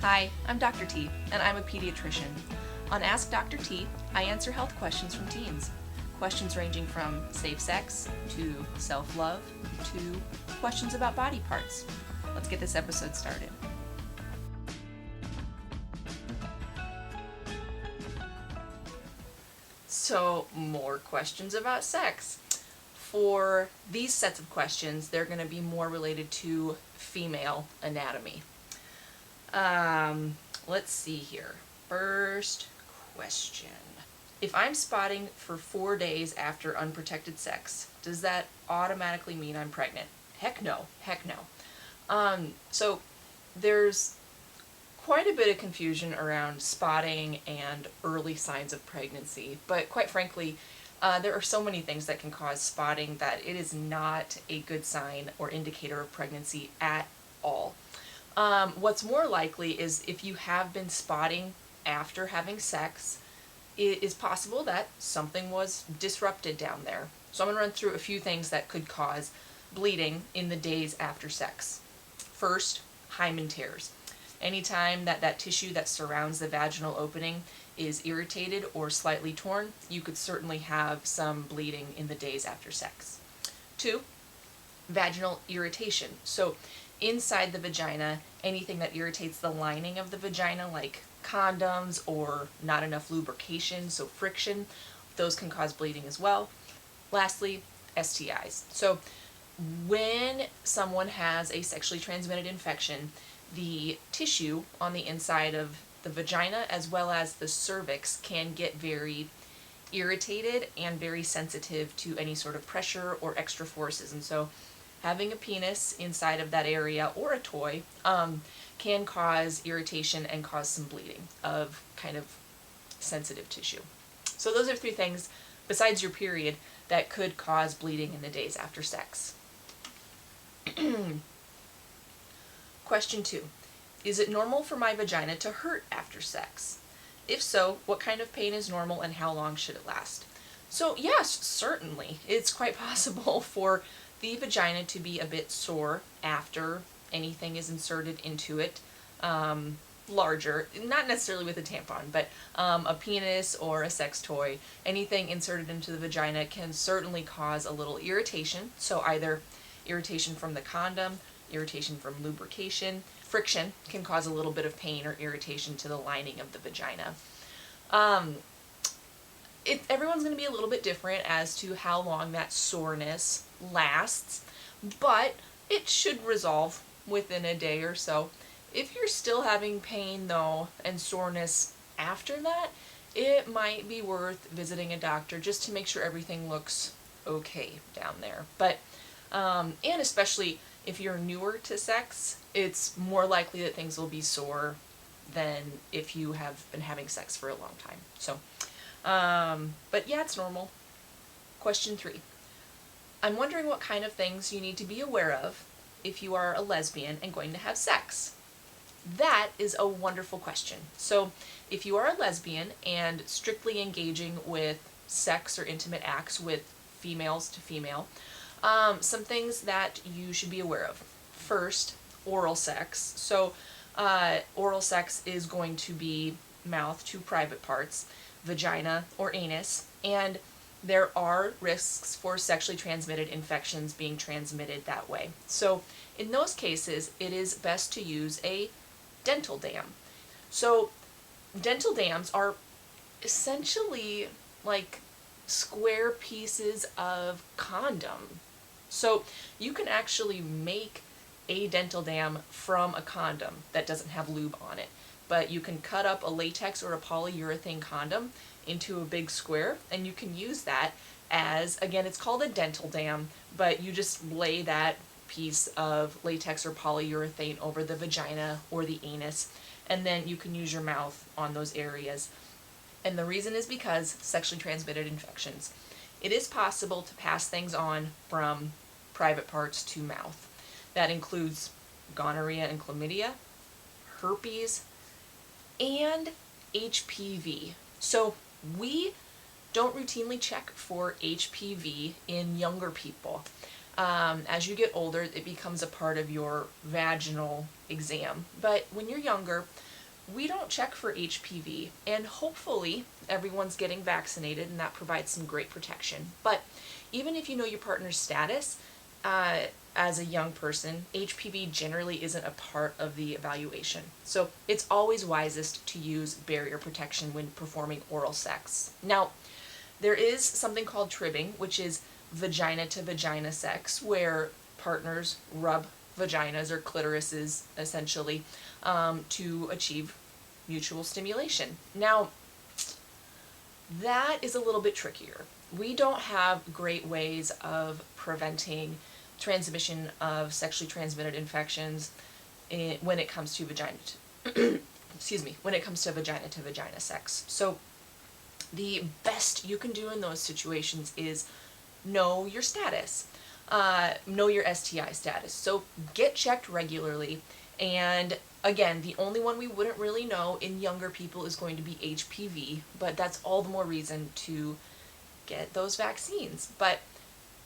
Hi, I'm Dr. T, and I'm a pediatrician. On Ask Dr. T, I answer health questions from teens. Questions ranging from safe sex to self-love to questions about body parts. Let's get this episode started. So, more questions about sex. For these sets of questions, they're going to be more related to female anatomy. Let's see here. First question. If I'm spotting for 4 days after unprotected sex, does that automatically mean I'm pregnant? Heck no. So there's quite a bit of confusion around spotting and early signs of pregnancy, but quite frankly, there are so many things that can cause spotting that it is not a good sign or indicator of pregnancy at all. What's more likely is if you have been spotting after having sex, it is possible that something was disrupted down there. So I'm going to run through a few things that could cause bleeding in the days after sex. First, hymen tears. Anytime that tissue that surrounds the vaginal opening is irritated or slightly torn, you could certainly have some bleeding in the days after sex. 2, vaginal irritation. So inside the vagina, anything that irritates the lining of the vagina, like condoms or not enough lubrication, so friction, those can cause bleeding as well. Lastly, STIs. So when someone has a sexually transmitted infection, the tissue on the inside of the vagina as well as the cervix can get very irritated and very sensitive to any sort of pressure or extra forces. And so having a penis inside of that area or a toy can cause irritation and cause some bleeding of kind of sensitive tissue. So those are 3 things, besides your period, that could cause bleeding in the days after sex. Question 2. Is it normal for my vagina to hurt after sex? If so, what kind of pain is normal and how long should it last? So yes, certainly. It's quite possible for the vagina to be a bit sore after anything is inserted into it, larger, not necessarily with a tampon, but a penis or a sex toy, anything inserted into the vagina can certainly cause a little irritation. So either irritation from the condom, irritation from lubrication, friction can cause a little bit of pain or irritation to the lining of the vagina. Everyone's going to be a little bit different as to how long that soreness lasts, but it should resolve within a day or so. If you're still having pain though and soreness after that, it might be worth visiting a doctor just to make sure everything looks okay down there. But and especially if you're newer to sex, it's more likely that things will be sore than if you have been having sex for a long time. So but yeah, it's normal. Question 3. I'm wondering what kind of things you need to be aware of if you are a lesbian and going to have sex. That is a wonderful question. So if you are a lesbian and strictly engaging with sex or intimate acts with females to female, some things that you should be aware of. First, oral sex. So oral sex is going to be mouth to private parts, vagina or anus, and there are risks for sexually transmitted infections being transmitted that way. So in those cases, it is best to use a dental dam. So dental dams are essentially like square pieces of condom. So you can actually make a dental dam from a condom that doesn't have lube on it, but you can cut up a latex or a polyurethane condom into a big square, and you can use that as, again, it's called a dental dam, but you just lay that piece of latex or polyurethane over the vagina or the anus, and then you can use your mouth on those areas. And the reason is because sexually transmitted infections. It is possible to pass things on from private parts to mouth. That includes gonorrhea and chlamydia, herpes, and HPV. So we don't routinely check for HPV in younger people. As you get older, it becomes a part of your vaginal exam. But when you're younger, we don't check for HPV, and hopefully everyone's getting vaccinated and that provides some great protection. But even if you know your partner's status, as a young person, HPV generally isn't a part of the evaluation. So it's always wisest to use barrier protection when performing oral sex. Now, there is something called tribbing, which is vagina to vagina sex, where partners rub vaginas or clitorises essentially to achieve mutual stimulation. Now, that is a little bit trickier. We don't have great ways of preventing transmission of sexually transmitted infections when it comes to vagina when it comes to vagina sex. So the best you can do in those situations is know your status, know your STI status. So get checked regularly. And again, the only one we wouldn't really know in younger people is going to be HPV, but that's all the more reason to get those vaccines. But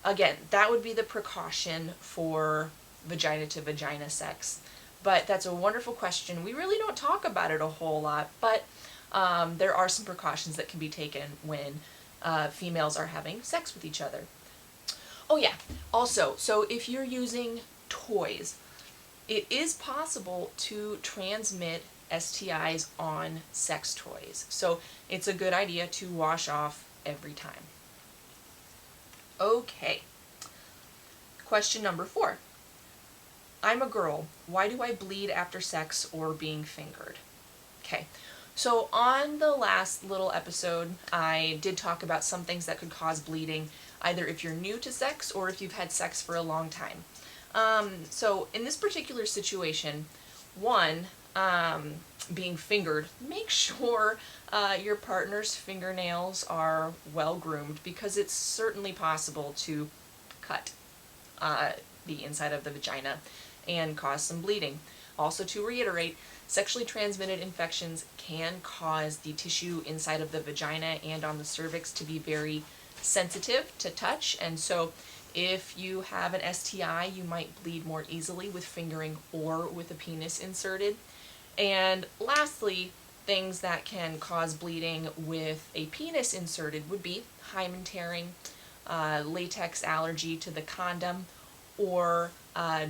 again, that would be the precaution for vagina to vagina sex. But that's a wonderful question. We really don't talk about it a whole lot, but there are some precautions that can be taken when females are having sex with each other. Oh yeah, also, so if you're using toys, it is possible to transmit STIs on sex toys. So it's a good idea to wash off every time. Okay. Question number 4. I'm a girl. Why do I bleed after sex or being fingered? Okay. So on the last little episode, I did talk about some things that could cause bleeding, either if you're new to sex or if you've had sex for a long time. So in this particular situation, one, being fingered, make sure your partner's fingernails are well groomed, because it's certainly possible to cut the inside of the vagina and cause some bleeding. Also, to reiterate, sexually transmitted infections can cause the tissue inside of the vagina and on the cervix to be very sensitive to touch, and so if you have an STI, you might bleed more easily with fingering or with a penis inserted. And lastly, things that can cause bleeding with a penis inserted would be hymen tearing, latex allergy to the condom, or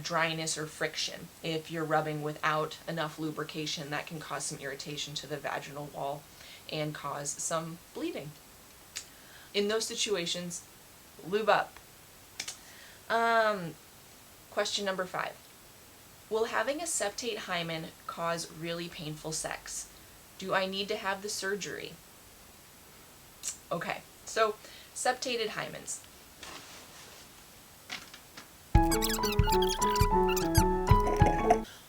dryness or friction. If you're rubbing without enough lubrication, that can cause some irritation to the vaginal wall and cause some bleeding. In those situations, lube up. Question number 5. Will having a septate hymen cause really painful sex? Do I need to have the surgery? Okay, so septated hymens.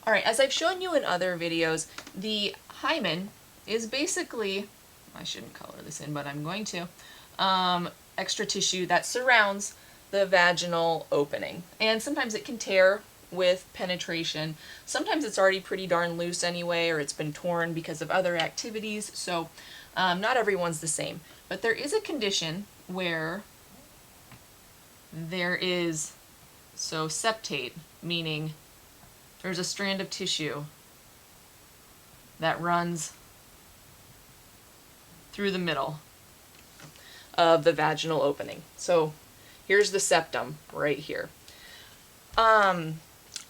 Alright, as I've shown you in other videos, the hymen is basically, I shouldn't color this in, but I'm going to, extra tissue that surrounds the vaginal opening. And sometimes it can tear with penetration. Sometimes it's already pretty darn loose anyway, or it's been torn because of other activities, so not everyone's the same. But there is a condition where there is, so septate, meaning there's a strand of tissue that runs through the middle of the vaginal opening. So here's the septum right here.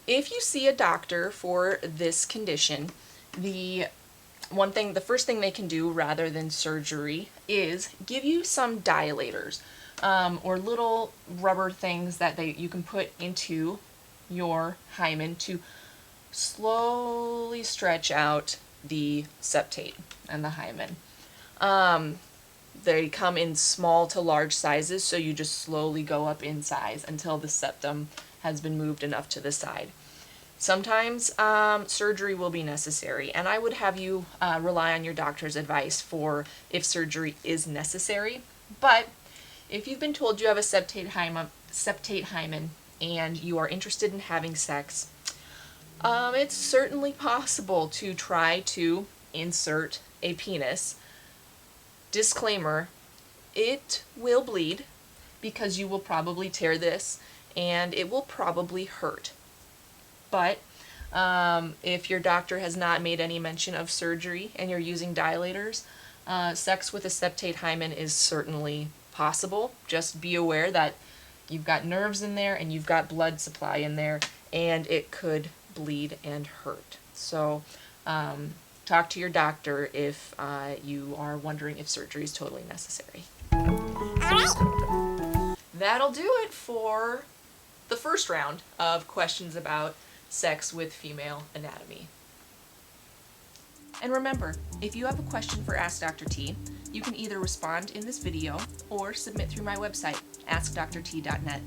If you see a doctor for this condition, the first thing they can do rather than surgery is give you some dilators, or little rubber things that you can put into your hymen to slowly stretch out the septate and the hymen. They come in small to large sizes, so you just slowly go up in size until the septum has been moved enough to the side. Sometimes surgery will be necessary, and I would have you rely on your doctor's advice for if surgery is necessary. But if you've been told you have a septate hymen and you are interested in having sex, it's certainly possible to try to insert a penis. Disclaimer, it will bleed because you will probably tear this and it will probably hurt. But If your doctor has not made any mention of surgery and you're using dilators, sex with a septate hymen is certainly possible. Just be aware that you've got nerves in there and you've got blood supply in there, and it could bleed and hurt. So talk to your doctor if you are wondering if surgery is totally necessary. That'll do it for the first round of questions about sex with female anatomy. And remember, if you have a question for Ask Dr. T, you can either respond in this video or submit through my website, askdrt.net.